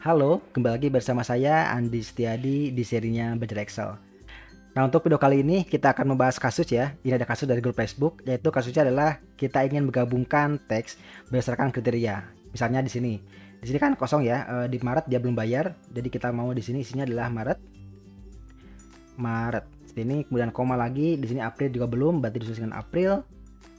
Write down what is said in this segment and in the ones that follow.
Halo, kembali lagi bersama saya Andi Setiadi di serinya Belajar Excel. Nah, untuk video kali ini kita akan membahas kasus ya. Ini ada kasus dari grup Facebook, yaitu kasusnya adalah kita ingin menggabungkan teks berdasarkan kriteria. Misalnya di sini. Di sini kan kosong ya, di Maret dia belum bayar, jadi kita mau di sini isinya adalah Maret. Maret. Sini kemudian koma lagi, di sini April juga belum, berarti ditulis dengan April.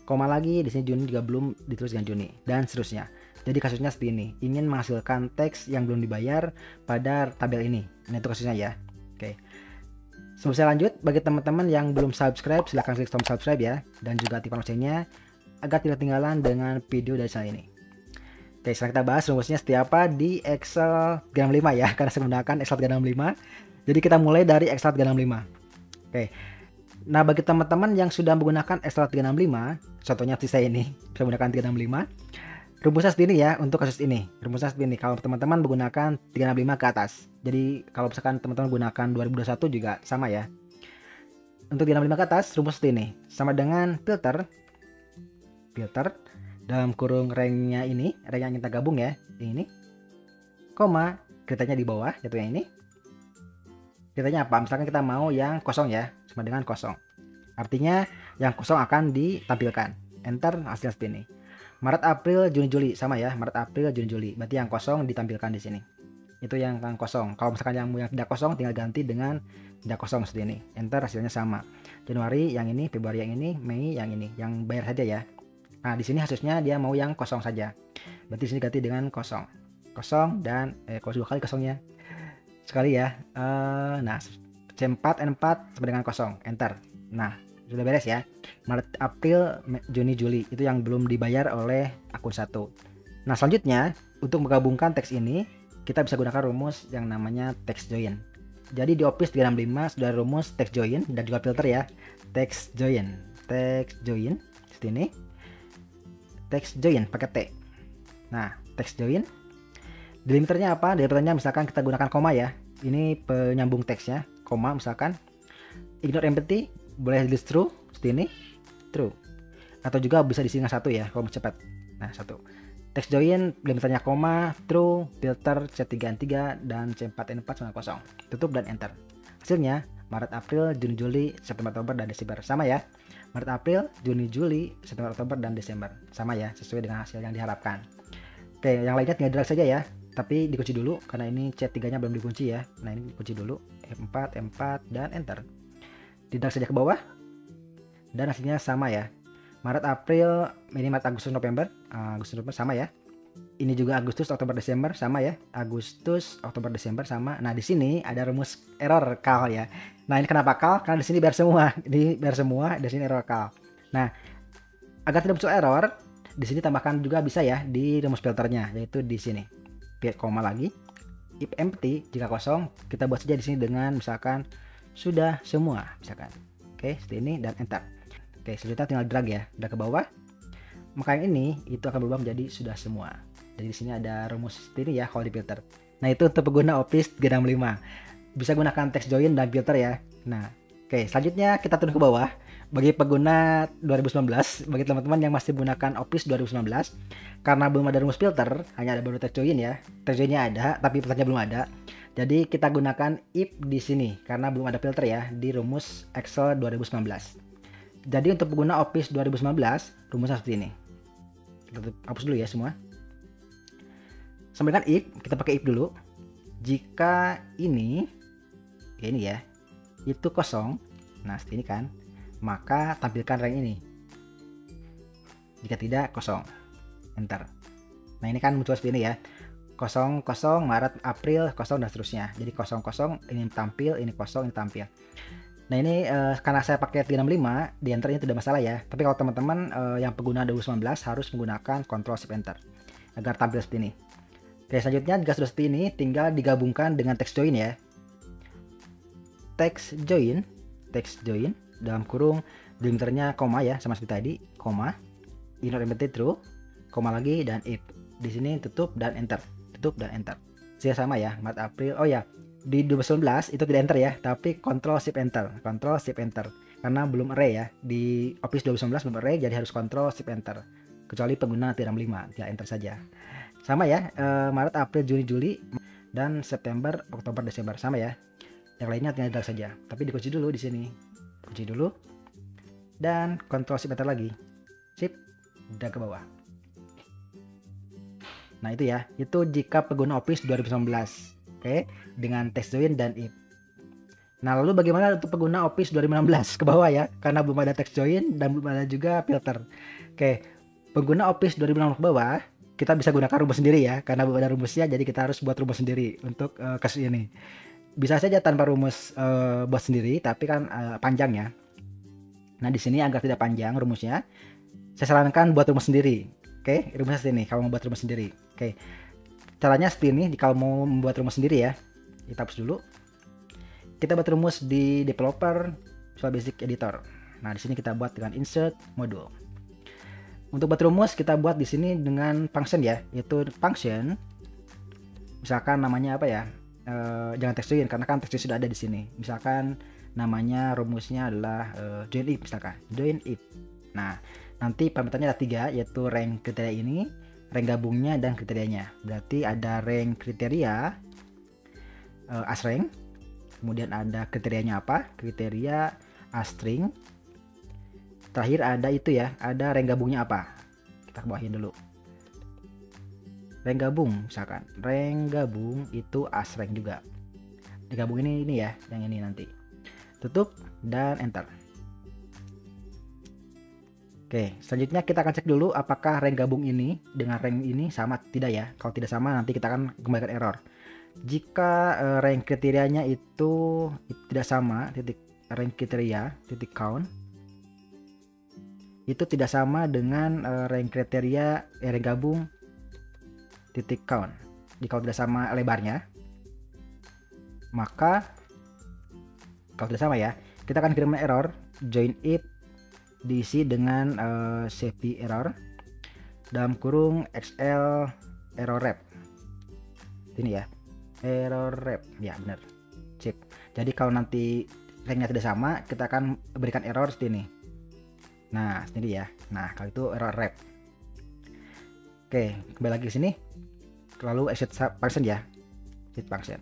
Koma lagi, di sini Juni juga belum, ditulis dengan Juni, dan seterusnya. Jadi kasusnya seperti ini, ingin menghasilkan teks yang belum dibayar pada tabel ini. Nah, itu kasusnya ya. Oke. Sebelum saya lanjut, bagi teman-teman yang belum subscribe, silahkan klik tombol subscribe ya, dan juga aktifkan loncengnya agar tidak ketinggalan dengan video dari channel ini. Oke, sekarang kita bahas rumusnya seperti apa di Excel 365 ya, karena saya menggunakan Excel 365. Jadi kita mulai dari Excel 365. Oke. Nah, bagi teman-teman yang sudah menggunakan Excel 365, contohnya seperti saya ini, saya menggunakan 365. Rumusnya seperti ini ya untuk kasus ini. Rumusnya seperti ini kalau teman-teman menggunakan 365 ke atas. Jadi kalau misalkan teman-teman menggunakan 2021 juga sama ya. Untuk 365 ke atas rumus seperti ini. Sama dengan filter dalam kurung ranknya ini, rank yang kita gabung ya, ini. Koma, kriterianya di bawah, yaitu yang ini. Kriterianya apa? Misalkan kita mau yang kosong ya, sama dengan kosong. Artinya yang kosong akan ditampilkan. Enter, hasilnya seperti ini. Maret, April, Juni, Juli sama ya. Maret, April, Juni, Juli. Berarti yang kosong ditampilkan di sini. Itu yang kosong. Kalau misalkan yang tidak kosong tinggal ganti dengan tidak kosong seperti ini. Enter, hasilnya sama. Januari yang ini, Februari yang ini, Mei yang ini. Yang bayar saja ya. Nah, di sini hasilnya dia mau yang kosong saja. Berarti di sini ganti dengan kosong. Kosong dan kalau 2 kali kosongnya. Sekali ya. Nah, C4 N4 sama dengan kosong. Enter. Nah, sudah beres ya. Maret, April, Juni, Juli itu yang belum dibayar oleh akun 1. Nah, selanjutnya untuk menggabungkan teks ini kita bisa gunakan rumus yang namanya text join. Jadi di Office 365 sudah ada rumus text join dan juga filter ya. Text join seperti ini. Text join pakai T. Nah, text join delimiternya apa? Delimiternya misalkan kita gunakan koma ya. Ini penyambung teksnya, koma misalkan. Ignore empty, boleh list true seperti ini, true. Atau juga bisa diisi dengan 1 ya, kalau mau cepat. Nah, 1. Text join, delimiternya koma, true, filter C3N3 dan C4N4 sama kosong. Tutup dan enter. Hasilnya Maret, April, Juni, Juli, September, Oktober dan Desember sama ya. Maret, April, Juni, Juli, September, Oktober dan Desember sama ya, sesuai dengan hasil yang diharapkan. Oke, yang lainnya tinggal drag saja ya. Tapi dikunci dulu karena ini C3-nya belum dikunci ya. Nah, ini dikunci dulu. F4, M4 dan enter. Didrag saja ke bawah. Dan hasilnya sama ya. Maret, April, ini Maret, Agustus, November. Agustus, November sama ya. Ini juga Agustus, Oktober, Desember sama ya. Agustus, Oktober, Desember sama. Nah, di sini ada rumus error cal ya. Nah, ini kenapa cal? Karena di sini biar semua. Di biar semua, di sini error cal. Nah, agar tidak muncul error, di sini tambahkan juga bisa ya di rumus filternya, yaitu di sini. Koma lagi, if empty jika kosong kita buat saja di sini dengan misalkan sudah semua misalkan. Oke, seperti ini dan enter. Oke, selanjutnya tinggal drag ya, drag ke bawah. Maka yang ini itu akan berubah menjadi sudah semua. Jadi di sini ada rumus seperti ini ya kalau di filter. Nah, itu untuk pengguna Office 365. Bisa gunakan text join dan filter ya. Nah, oke, selanjutnya kita turun ke bawah. Bagi pengguna 2019, bagi teman-teman yang masih menggunakan Office 2019, karena belum ada rumus filter, hanya ada baru text join ya. Text joinnya ada, tapi filternya belum ada. Jadi kita gunakan if di sini, karena belum ada filter ya, di rumus Excel 2019. Jadi untuk pengguna Office 2019, rumusnya seperti ini. Kita hapus dulu ya semua. Sama dengan if, kita pakai if dulu. Jika ini, ya ini ya, itu kosong, nah seperti ini kan, maka tampilkan rank ini. Jika tidak, kosong. Enter. Nah, ini kan muncul seperti ini ya. Kosong, kosong, Maret, April, kosong, dan seterusnya. Jadi kosong, kosong, ini tampil, ini kosong, ini tampil. Nah, ini karena saya pakai 365, di enter ini tidak masalah ya. Tapi kalau teman-teman yang pengguna 2019 harus menggunakan Ctrl Shift Enter agar tampil seperti ini. Oke, selanjutnya jika sudah seperti ini, tinggal digabungkan dengan text join ya. Text join dalam kurung delimiternya koma ya, sama seperti tadi, koma, ignore empty true, koma lagi dan if. Di sini tutup dan enter, tutup dan enter. Saya sama ya, Maret, April. Oh ya, di 2019 itu tidak enter ya, tapi Ctrl Shift Enter, Ctrl Shift Enter. Karena belum array ya, di Office 2019 belum array, jadi harus Ctrl Shift Enter. Kecuali pengguna 365, ya enter saja. Sama ya, Maret, April, Juni, Juli. Dan September, Oktober, Desember sama ya. Yang lainnya tinggal drag saja. Tapi dikunci dulu di sini. Kunci dulu. Dan Ctrl Shift Enter lagi. Shift drag ke bawah. Nah itu ya, itu jika pengguna Office 2019. Oke, dengan text join dan if. Nah lalu bagaimana untuk pengguna Office 2016 ke bawah ya, karena belum ada text join dan belum ada juga filter. Oke, pengguna Office 2016 ke bawah, kita bisa gunakan rumus sendiri ya, karena belum ada rumusnya, jadi kita harus buat rumus sendiri untuk kasus ini. Bisa saja tanpa rumus buat sendiri, tapi kan panjang ya. Nah di sini agar tidak panjang rumusnya, saya sarankan buat rumus sendiri. Oke, rumusnya seperti ini. Kalau mau buat rumus sendiri, oke, caranya seperti ini. Kalau mau membuat rumus sendiri ya, kita hapus dulu. Kita buat rumus di developer Visual Basic Editor. Nah di sini kita buat dengan insert module. Untuk buat rumus kita buat di sini dengan function ya, yaitu function. Misalkan namanya apa ya? Jangan text join karena kan text join sudah ada di sini. Misalkan namanya rumusnya adalah join if, misalkan join if. Nah nanti parameternya ada 3, yaitu rank kriteria ini, rank gabungnya, dan kriterianya. Berarti ada rank kriteria asrank, kemudian ada kriterianya apa, kriteria astring, terakhir ada itu ya, ada rank gabungnya apa. Kita bawahin dulu. Rank gabung, misalkan rank gabung itu asrank juga. Digabung ini ya, yang ini nanti. Tutup dan enter. Oke, selanjutnya kita akan cek dulu apakah rank gabung ini dengan rank ini sama tidak ya. Kalau tidak sama nanti kita akan kembalikan error. Jika rank kriterianya itu tidak sama, titik rank kriteria, titik count, itu tidak sama dengan rank kriteria rank gabung, titik count. Jika tidak sama lebarnya, maka kalau tidak sama ya, kita akan kirim error join if diisi dengan cp error dalam kurung xl error rep. Ini ya, error rep ya, benar. Sip. Jadi kalau nanti ranknya tidak sama, kita akan berikan error seperti ini. Nah sendiri ya. Nah kalau itu error rep. Oke, kembali lagi ke sini, lalu exit function ya, exit function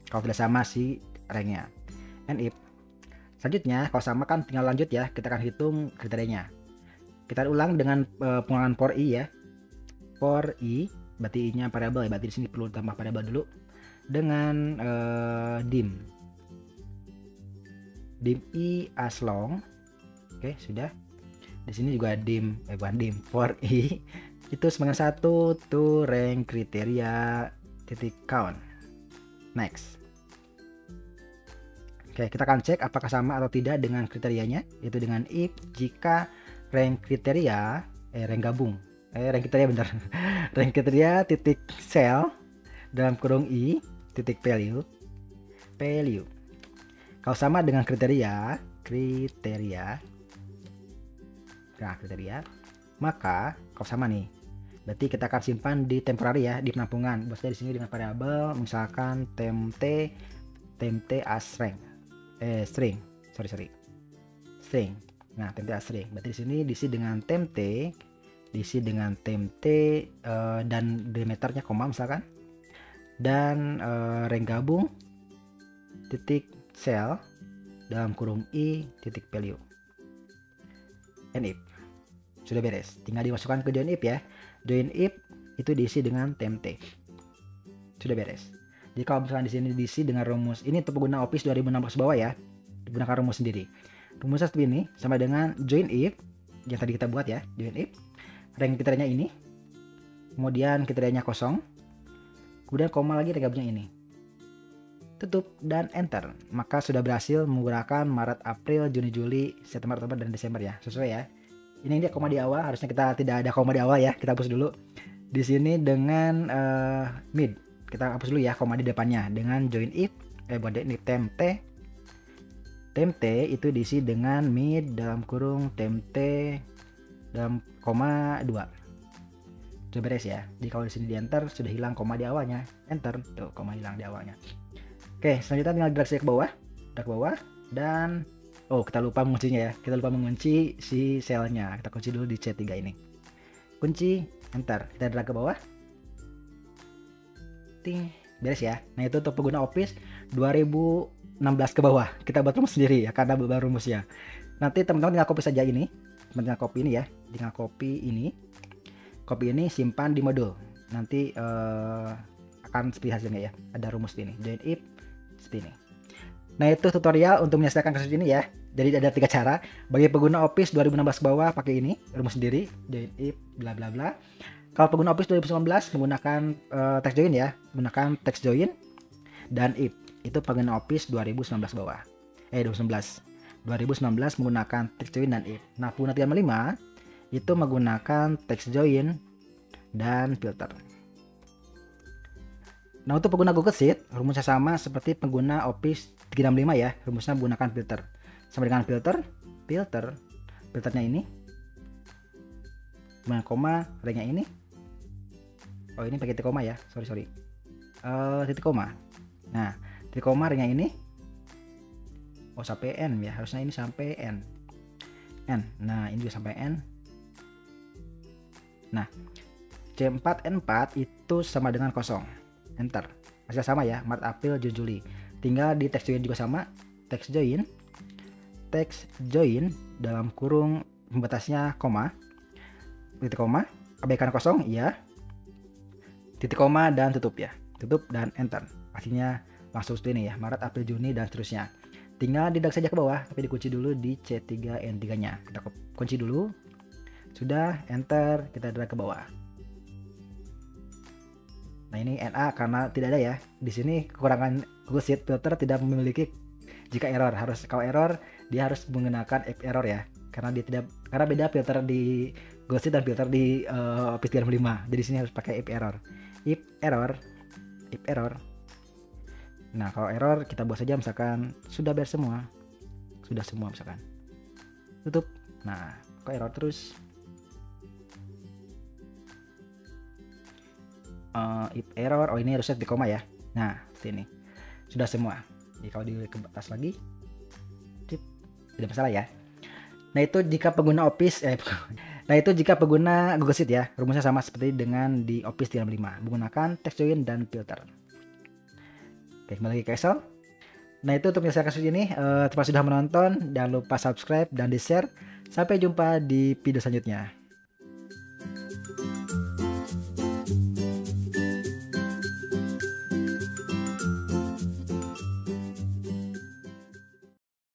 kalau tidak sama si ranknya. And if selanjutnya kalau sama kan tinggal lanjut ya, kita akan hitung kriterianya. Kita ulang dengan pengulangan for i ya. For i berarti i-nya variabel ya, berarti di sini perlu tambah variabel dulu dengan dim i as long. Oke, sudah. Di sini juga dim bukan dim, for i itu sebagai satu to rank kriteria titik count. Next. Oke, kita akan cek apakah sama atau tidak dengan kriterianya, yaitu dengan if jika rank kriteria rank gabung rank kriteria benar rank kriteria titik cell dalam kurung i titik value kalau sama dengan kriteria maka kalau sama nih berarti kita akan simpan di temporary ya, di penampungan. Bosnya di sini dengan variabel misalkan temp as rank string. Nah, temp as string. Berarti di sini diisi dengan temp dan demeternya koma misalkan. Dan rank gabung titik cell dalam kurung i titik value. And if. Sudah beres. Tinggal dimasukkan ke join if ya. Join if itu diisi dengan temp. Sudah beres. Jadi kalau misalnya di sini diisi dengan rumus ini untuk pengguna Office 2016 bawah ya, digunakan rumus sendiri. Rumusnya seperti ini, sama dengan join if yang tadi kita buat ya, join if rank kriterianya ini, kemudian kriterianya kosong, kemudian koma lagi rank gabungnya ini. Tutup dan enter. Maka sudah berhasil menggunakan Maret, April, Juni, Juli, September, Oktober, dan Desember ya. Sesuai ya. Ini dia koma di awal, harusnya kita tidak ada koma di awal ya. Kita hapus dulu. Di sini dengan mid. Kita hapus dulu ya koma di depannya dengan join if buat ini temp t itu diisi dengan mid dalam kurung temp t dalam koma 2. Sudah beres ya. Jadi kalau di sini di enter sudah hilang koma di awalnya. Enter tuh koma hilang di awalnya. Oke, selanjutnya tinggal drag ke bawah dan kita lupa menguncinya ya. Kita lupa mengunci si selnya. Kita kunci dulu di C3 ini. Kunci enter. Kita drag ke bawah. Ting. beres ya. Nah itu untuk pengguna Office 2016 ke bawah, kita buat rumus sendiri ya, karena baru rumusnya. Nanti teman-teman tinggal copy saja ini, tinggal copy ini ya, tinggal copy ini simpan di modul. Nanti akan seperti hasilnya ya, ada rumus ini, join if seperti ini. Nah itu tutorial untuk menyelesaikan kasus ini ya. Jadi ada 3 cara bagi pengguna Office 2016 ke bawah, pakai ini rumus sendiri, join if bla bla bla. Kalau pengguna Office 2019 menggunakan text join ya, menggunakan text join dan if. Itu pengguna Office 2019 ke bawah. 2019 menggunakan text join dan if. Nah pengguna 365 itu menggunakan text join dan filter. Nah untuk pengguna Google Sheet rumusnya sama seperti pengguna Office 365 ya, rumusnya menggunakan filter. Sama dengan filternya ini dengan koma, ringnya ini. Oh ini pakai titik koma ya, sorry. Titik koma. Nah titik koma ringnya ini. Oh sampai n ya, harusnya ini sampai n. Nah ini juga sampai n. Nah C4N4 itu sama dengan kosong. Enter. Masih sama ya, Maret, April, Juni, Juli. Tinggal di text join juga sama. Text join dalam kurung pembatasnya koma, titik koma, abaikan kosong, iya. Titik koma dan tutup ya. Tutup dan enter. Pastinya langsung seperti ini ya, Maret, April, Juni dan seterusnya. Tinggal didrag saja ke bawah, tapi dikunci dulu di C3N3-nya. Kita kunci dulu. Sudah, enter, kita drag ke bawah. Nah ini NA karena tidak ada ya. Di sini kekurangan Google Sheet filter tidak memiliki jika error. Kalau error dia harus menggunakan if error ya. Karena beda filter di Google Sheet dan filter di Office 365. Jadi sini harus pakai if error. If error. Nah kalau error kita buat saja misalkan sudah beres semua. Sudah semua misalkan. Tutup. Nah kok error terus. If error, oh ini harusnya di koma ya. Nah seperti ini sudah semua. Jadi kalau di ke atas lagi tidak masalah ya. Nah itu jika pengguna Office nah itu jika pengguna Google Sheet ya, rumusnya sama seperti dengan di Office 365 menggunakan text join dan filter. Oke kembali lagi ke Excel. Nah itu untuk menyelesaikan kasus ini. Terima kasih sudah menonton, jangan lupa subscribe dan di share. Sampai jumpa di video selanjutnya.